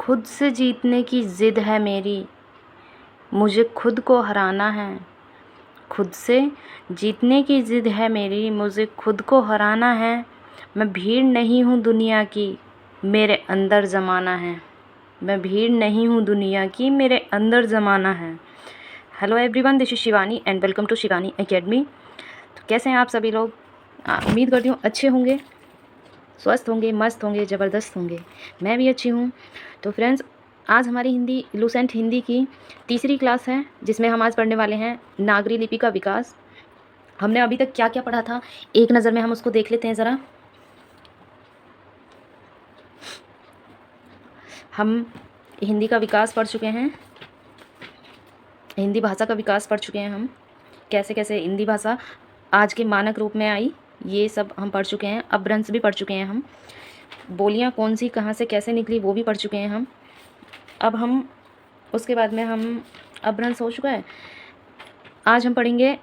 खुद से जीतने की ज़िद है मेरी, मुझे खुद को हराना है। खुद से जीतने की ज़िद है मेरी, मुझे खुद को हराना है। मैं भीड़ नहीं हूँ दुनिया की, मेरे अंदर ज़माना है। मैं भीड़ नहीं हूँ दुनिया की, मेरे अंदर ज़माना है। Hello everyone, this is Shivani and welcome to Shivani academy. तो कैसे हैं आप सभी लोग? उम्मीद करती हूँ अच्छे होंगे, स्वस्थ होंगे, मस्त होंगे, ज़बरदस्त होंगे। मैं भी अच्छी हूँ। तो फ्रेंड्स, आज हमारी हिंदी लूसेंट हिंदी की तीसरी क्लास है, जिसमें हम आज पढ़ने वाले हैं नागरी लिपि का विकास। हमने अभी तक क्या क्या पढ़ा था, एक नज़र में हम उसको देख लेते हैं ज़रा। हम हिंदी का विकास पढ़ चुके हैं, हिंदी भाषा का विकास पढ़ चुके हैं। हम कैसे कैसे हिंदी भाषा आज के मानक रूप में आई, ये सब हम पढ़ चुके हैं। अपभ्रंश भी पढ़ चुके हैं हम। बोलियाँ कौन सी कहाँ से कैसे निकली वो भी पढ़ चुके हैं हम। अब हम उसके बाद में हम अपभ्रंश हो चुका है। आज हम पढ़ेंगे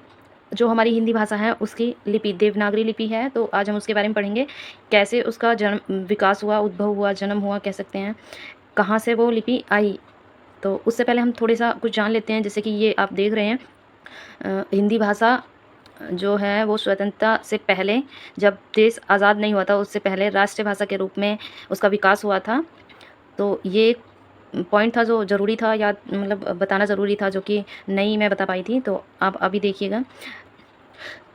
जो हमारी हिंदी भाषा है उसकी लिपि देवनागरी लिपि है, तो आज हम उसके बारे में पढ़ेंगे। कैसे उसका जन्म विकास हुआ, उद्भव हुआ, जन्म हुआ कह सकते हैं, कहाँ से वो लिपि आई। तो उससे पहले हम थोड़ा सा कुछ जान लेते हैं। जैसे कि ये आप देख रहे हैं, हिंदी भाषा जो है वो स्वतंत्रता से पहले, जब देश आज़ाद नहीं हुआ था उससे पहले राष्ट्रीय भाषा के रूप में उसका विकास हुआ था। तो ये पॉइंट था जो ज़रूरी था, याद मतलब बताना ज़रूरी था, जो कि नहीं मैं बता पाई थी। तो आप अभी देखिएगा,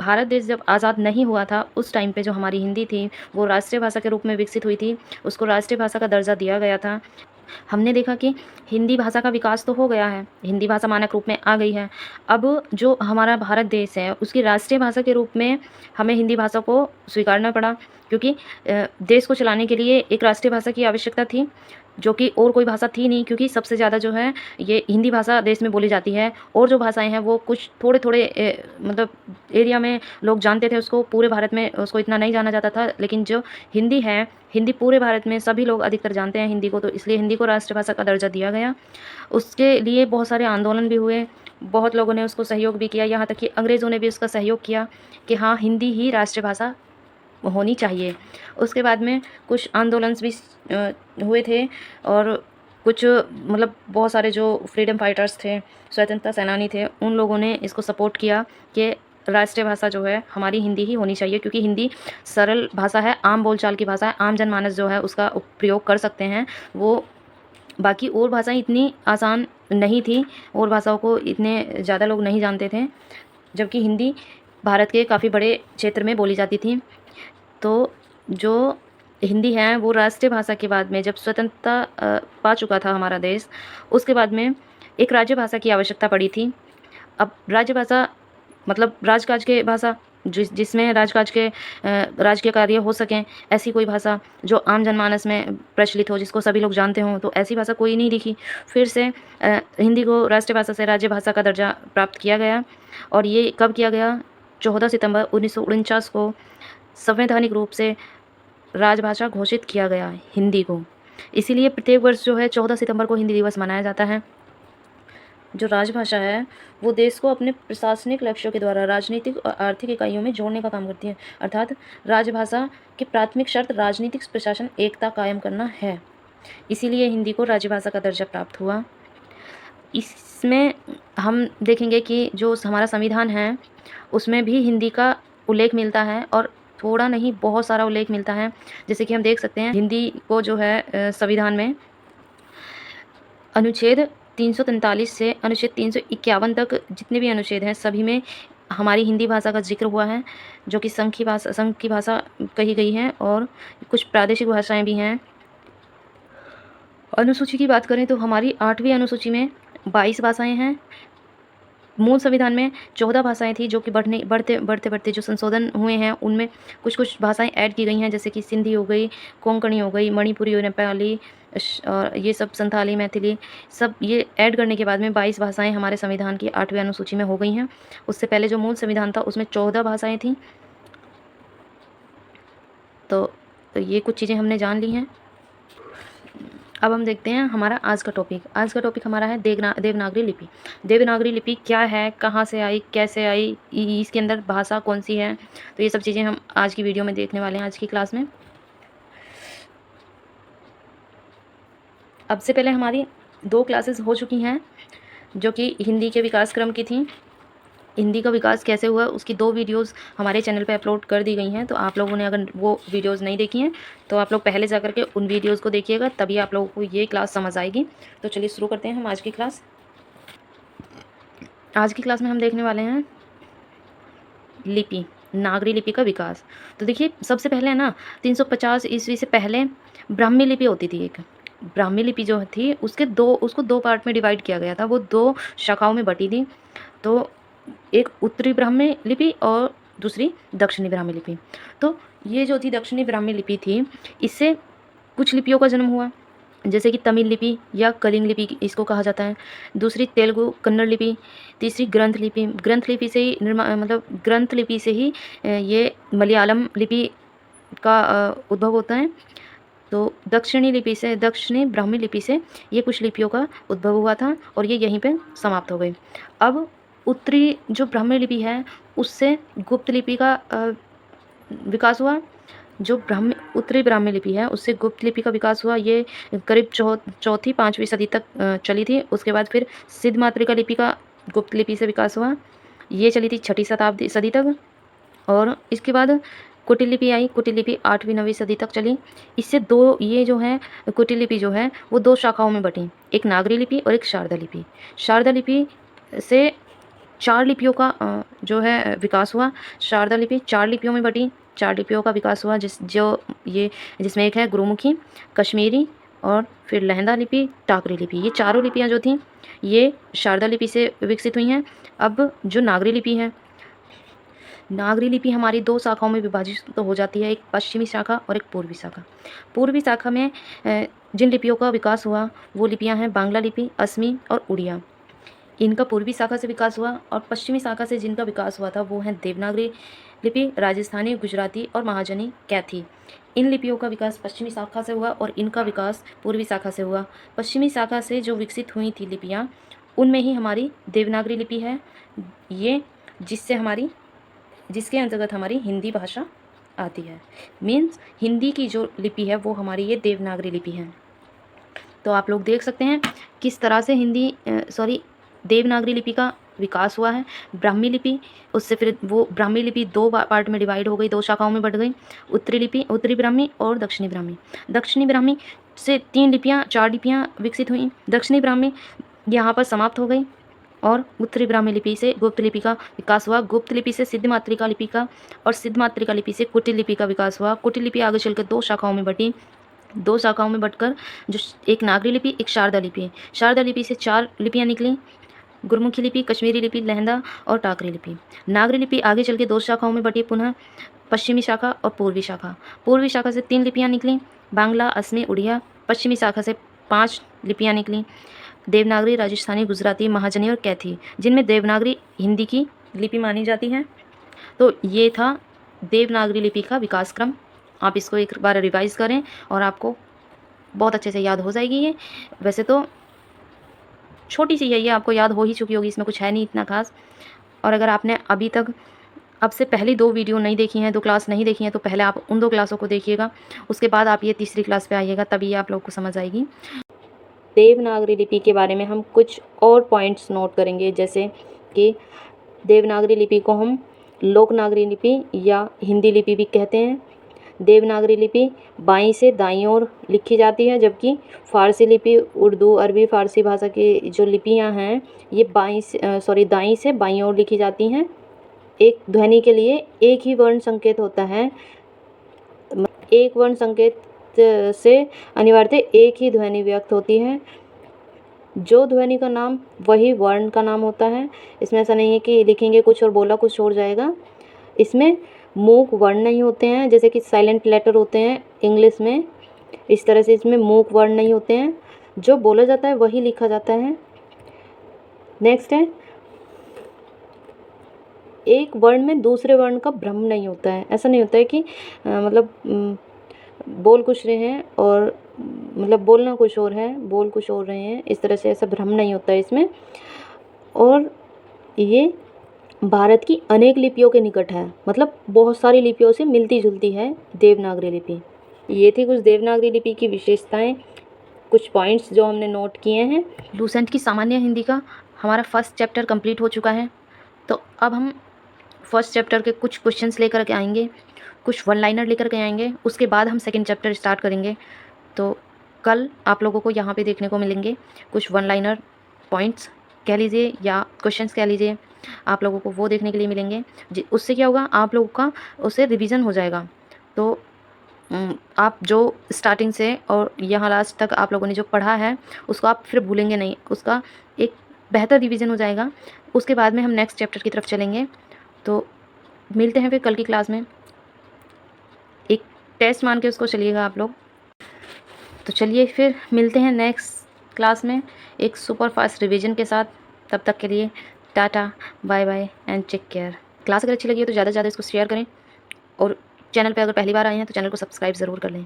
भारत देश जब आज़ाद नहीं हुआ था उस टाइम पे जो हमारी हिंदी थी वो राष्ट्रीय भाषा के रूप में विकसित हुई थी, उसको राष्ट्रीय भाषा का दर्जा दिया गया था। हमने देखा कि हिंदी भाषा का विकास तो हो गया है, हिंदी भाषा मानक रूप में आ गई है। अब जो हमारा भारत देश है उसकी राष्ट्रीय भाषा के रूप में हमें हिंदी भाषा को स्वीकारना पड़ा, क्योंकि देश को चलाने के लिए एक राष्ट्रीय भाषा की आवश्यकता थी, जो कि और कोई भाषा थी नहीं, क्योंकि सबसे ज़्यादा जो है ये हिंदी भाषा देश में बोली जाती है। और जो भाषाएं हैं वो कुछ थोड़े थोड़े मतलब एरिया में लोग जानते थे उसको, पूरे भारत में उसको इतना नहीं जाना जाता था। लेकिन जो हिंदी है, हिंदी पूरे भारत में सभी लोग अधिकतर जानते हैं हिंदी को, तो इसलिए हिंदी को राष्ट्रभाषा का दर्जा दिया गया। उसके लिए बहुत सारे आंदोलन भी हुए, बहुत लोगों ने उसको सहयोग भी किया, यहाँ तक कि अंग्रेज़ों ने भी उसका सहयोग किया कि हाँ, हिंदी ही राष्ट्रभाषा होनी चाहिए। उसके बाद में कुछ आंदोलन भी हुए थे, और कुछ मतलब बहुत सारे जो फ्रीडम फाइटर्स थे, स्वतंत्रता सेनानी थे, उन लोगों ने इसको सपोर्ट किया कि राष्ट्रीय भाषा जो है हमारी हिंदी ही होनी चाहिए, क्योंकि हिंदी सरल भाषा है, आम बोलचाल की भाषा है, आम जनमानस जो है उसका प्रयोग कर सकते हैं वो। बाकी और भाषाएं इतनी आसान नहीं थी, और भाषाओं को इतने ज़्यादा लोग नहीं जानते थे, जबकि हिंदी भारत के काफ़ी बड़े क्षेत्र में बोली जाती थी। तो जो हिंदी है वो राष्ट्रीय भाषा के बाद में, जब स्वतंत्रता पा चुका था हमारा देश, उसके बाद में एक राज्य भाषा की आवश्यकता पड़ी थी। अब राज्य भाषा मतलब राजकाज के भाषा, जिसमें राजकाज के राजकीय कार्य हो सकें, ऐसी कोई भाषा जो आम जनमानस में प्रचलित हो, जिसको सभी लोग जानते हों, तो ऐसी भाषा कोई नहीं दिखी। फिर से हिंदी को राष्ट्रीय भाषा से राज्य भाषा का दर्जा प्राप्त किया गया। और ये कब किया गया? 14 सितंबर 1949 को संवैधानिक रूप से राजभाषा घोषित किया गया हिंदी को। इसीलिए प्रत्येक वर्ष जो है 14 सितंबर को हिंदी दिवस मनाया जाता है। जो राजभाषा है वो देश को अपने प्रशासनिक लक्ष्यों के द्वारा राजनीतिक और आर्थिक इकाइयों में जोड़ने का काम करती है। अर्थात राजभाषा की प्राथमिक शर्त राजनीतिक प्रशासन एकता कायम करना है, इसीलिए हिंदी को राजभाषा का दर्जा प्राप्त हुआ। इसमें हम देखेंगे कि जो हमारा संविधान है उसमें भी हिंदी का उल्लेख मिलता है, और थोड़ा नहीं बहुत सारा उल्लेख मिलता है। जैसे कि हम देख सकते हैं हिंदी को जो है संविधान में अनुच्छेद 343 से अनुच्छेद 351 तक जितने भी अनुच्छेद हैं सभी में हमारी हिंदी भाषा का जिक्र हुआ है, जो कि संघ की भाषा कही गई है, और कुछ प्रादेशिक भाषाएं भी हैं। अनुसूची की बात करें तो हमारी 8वीं अनुसूची में 22 भाषाएं हैं। मूल संविधान में 14 भाषाएं थी, जो कि बढ़ते बढ़ते जो संशोधन हुए हैं उनमें कुछ कुछ भाषाएं ऐड की गई हैं, जैसे कि सिंधी हो गई, कोंकणी हो गई, मणिपुरी और नेपाली, और ये सब संथाली, मैथिली, सब ये ऐड करने के बाद में 22 भाषाएं हमारे संविधान की 8वीं अनुसूची में हो गई हैं। उससे पहले जो मूल संविधान था उसमें 14 भाषाएँ थीं। तो ये कुछ चीज़ें हमने जान ली हैं। अब हम देखते हैं हमारा आज का टॉपिक। आज का टॉपिक हमारा है देवनागरी लिपि। देवनागरी लिपि क्या है, कहाँ से आई, कैसे आई, इसके अंदर भाषा कौन सी है, तो ये सब चीज़ें हम आज की वीडियो में देखने वाले हैं, आज की क्लास में। अब से पहले हमारी 2 क्लासेस हो चुकी हैं जो कि हिंदी के विकास क्रम की थी। हिंदी का विकास कैसे हुआ उसकी 2 वीडियोस हमारे चैनल पे अपलोड कर दी गई हैं। तो आप लोगों ने अगर वो वीडियोस नहीं देखी हैं तो आप लोग पहले जा कर के उन वीडियोस को देखिएगा, तभी आप लोगों को ये क्लास समझ आएगी। तो चलिए शुरू करते हैं हम आज की क्लास। आज की क्लास में हम देखने वाले हैं लिपि, नागरी लिपि का विकास। तो देखिए सबसे पहले है ना 350 ईस्वी से पहले ब्राह्मी लिपि होती थी। एक ब्राह्मी लिपि जो थी उसको 2 पार्ट में डिवाइड किया गया था, वो 2 शाखाओं में बटी थी। तो एक उत्तरी ब्राह्मी लिपि और दूसरी दक्षिणी ब्राह्मी लिपि। तो ये जो थी दक्षिणी ब्राह्मी लिपि थी, इससे कुछ लिपियों का जन्म हुआ, जैसे कि तमिल लिपि या कलिंग लिपि इसको कहा जाता है। दूसरी तेलुगु कन्नड़ लिपि। तीसरी ग्रंथ लिपि। ग्रंथ लिपि से ही ग्रंथ लिपि से ही ये मलयालम लिपि का उद्भव होता है। तो दक्षिणी ब्राह्मी लिपि से ये कुछ लिपियों का उद्भव हुआ था और ये यहीं पे समाप्त हो गई। अब उत्तरी जो ब्राह्मी लिपि है उससे गुप्त लिपि का विकास हुआ। जो उत्तरी ब्राह्मी लिपि है उससे गुप्त लिपि का विकास हुआ। ये करीब चौथी 5वीं सदी तक चली थी। उसके बाद फिर सिद्ध मातृका लिपि का गुप्त लिपि से विकास हुआ। ये चली थी 6ठी सदी तक। और इसके बाद कुटिल लिपि आई। कुटिल लिपि 8वीं 9वीं सदी तक चली। इससे ये जो है कुटिल लिपि जो है वो 2 शाखाओं में बटी, एक नागरी लिपि और एक शारदा लिपि। शारदा लिपि से 4 लिपियों का जो है विकास हुआ। शारदा लिपि 4 लिपियों में बटी, 4 लिपियों का विकास हुआ जिसमें एक है गुरुमुखी, कश्मीरी और फिर लहंदा लिपि, टाकरी लिपि। ये चारों लिपियाँ जो थीं ये शारदा लिपि से विकसित हुई हैं। अब जो नागरी लिपि है, नागरी लिपि हमारी 2 शाखाओं में विभाजित हो जाती है, एक पश्चिमी शाखा और एक पूर्वी शाखा। पूर्वी शाखा में जिन लिपियों का विकास हुआ वो लिपियाँ हैं बांग्ला लिपि, असमी और उड़िया। इनका पूर्वी शाखा से विकास हुआ। और पश्चिमी शाखा से जिनका विकास हुआ था वो हैं देवनागरी लिपि, राजस्थानी, गुजराती और महाजनी कैथी। इन लिपियों का विकास पश्चिमी शाखा से हुआ और इनका विकास पूर्वी शाखा से हुआ। पश्चिमी शाखा से जो विकसित हुई थी लिपियाँ उनमें ही हमारी देवनागरी लिपि है, ये जिसके अंतर्गत हमारी हिंदी भाषा आती है। मीन्स हिंदी की जो लिपि है वो हमारी ये देवनागरी लिपि है। तो आप लोग देख सकते हैं किस तरह से देवनागरी लिपि का विकास हुआ है। ब्राह्मी लिपि, उससे फिर वो ब्राह्मी लिपि 2 पार्ट में डिवाइड हो गई, 2 शाखाओं में बढ़ गई, उत्तरी ब्राह्मी और दक्षिणी ब्राह्मी। दक्षिणी ब्राह्मी से 4 लिपियाँ विकसित हुई। दक्षिणी ब्राह्मी यहाँ पर समाप्त हो गई और उत्तरी ब्राह्मी लिपि से गुप्त लिपि का विकास हुआ। गुप्त लिपि से सिद्ध मातृका लिपि का और सिद्ध मातृका लिपि से कुटिल लिपि का विकास हुआ। कुटिल लिपि आगे चलकर 2 शाखाओं में बटी। 2 शाखाओं में बटकर जो एक नागरी लिपि, एक शारदा लिपि। शारदा लिपि से 4 लिपियाँ निकली, गुरुमुखी लिपि, कश्मीरी लिपि, लहंदा और टाकरी लिपि। नागरी लिपि आगे चल के 2 शाखाओं में बटी, पुनः पश्चिमी शाखा और पूर्वी शाखा। पूर्वी शाखा से 3 लिपियाँ निकली, बांग्ला, असमी, उड़िया। पश्चिमी शाखा से 5 लिपियाँ निकली, देवनागरी, राजस्थानी, गुजराती, महाजनी और कैथी, जिनमें देवनागरी हिंदी की लिपि मानी जाती है। तो ये था देवनागरी लिपि का विकास क्रम। आप इसको एक बार रिवाइज़ करें और आपको बहुत अच्छे से याद हो जाएगी ये। वैसे तो छोटी सी है ये, आपको याद हो ही चुकी होगी, इसमें कुछ है नहीं इतना खास। और अगर आपने अभी तक अब से पहली 2 वीडियो नहीं देखी हैं, 2 क्लास नहीं देखी हैं, तो पहले आप उन 2 क्लासों को देखिएगा, उसके बाद आप ये तीसरी क्लास पे आइएगा, तभी ये आप लोग को समझ आएगी। देवनागरी लिपि के बारे में हम कुछ और पॉइंट्स नोट करेंगे, जैसे कि देवनागरी लिपि को हम लोकनागरी लिपि या हिंदी लिपि भी कहते हैं। देवनागरी लिपि बाईं से दाईं ओर लिखी जाती है, जबकि फ़ारसी लिपि, उर्दू, अरबी, फ़ारसी भाषा की जो लिपियां हैं ये दाईं से बाईं ओर लिखी जाती हैं। एक ध्वनि के लिए एक ही वर्ण संकेत होता है। एक वर्ण संकेत से अनिवार्यतः एक ही ध्वनि व्यक्त होती है। जो ध्वनि का नाम वही वर्ण का नाम होता है। इसमें ऐसा नहीं है कि लिखेंगे कुछ और बोला कुछ और जाएगा। इसमें मूक वर्ण नहीं होते हैं, जैसे कि साइलेंट लेटर होते हैं इंग्लिश में, इस तरह से इसमें मूक वर्ण नहीं होते हैं। जो बोला जाता है वही लिखा जाता है। नेक्स्ट है, एक वर्ण में दूसरे वर्ण का भ्रम नहीं होता है। ऐसा नहीं होता है कि बोल कुछ रहे हैं और बोलना कुछ और है, बोल कुछ और रहे हैं, इस तरह से ऐसा भ्रम नहीं होता है इसमें। और ये भारत की अनेक लिपियों के निकट है, बहुत सारी लिपियों से मिलती जुलती है देवनागरी लिपि। ये थी कुछ देवनागरी लिपि की विशेषताएं। कुछ पॉइंट्स जो हमने नोट किए हैं। लूसेंट की सामान्य हिंदी का हमारा फर्स्ट चैप्टर कंप्लीट हो चुका है। तो अब हम फर्स्ट चैप्टर के कुछ क्वेश्चंस लेकर के आएंगे, कुछ वन लाइनर लेकर के आएंगे, उसके बाद हम सेकंड चैप्टर स्टार्ट करेंगे। तो कल आप लोगों को यहाँ पे देखने को मिलेंगे कुछ वन लाइनर पॉइंट्स कह लीजिए या क्वेश्चंस कह लीजिए, आप लोगों को वो देखने के लिए मिलेंगे। उससे क्या होगा, आप लोगों का उससे रिवीजन हो जाएगा। तो आप जो स्टार्टिंग से और यहाँ लास्ट तक आप लोगों ने जो पढ़ा है उसको आप फिर भूलेंगे नहीं, उसका एक बेहतर रिवीजन हो जाएगा। उसके बाद में हम नेक्स्ट चैप्टर की तरफ चलेंगे। तो मिलते हैं फिर कल की क्लास में। एक टेस्ट मान के उसको चलिएगा आप लोग। तो चलिए फिर मिलते हैं नेक्स्ट क्लास में एक सुपर फास्ट रिवीजन के साथ। तब तक के लिए tata bye bye and take care. Class अगर अच्छी लगी है तो ज़्यादा से ज़्यादा इसको शेयर करें और चैनल पे अगर पहली बार आए हैं तो चैनल को सब्सक्राइब ज़रूर कर लें।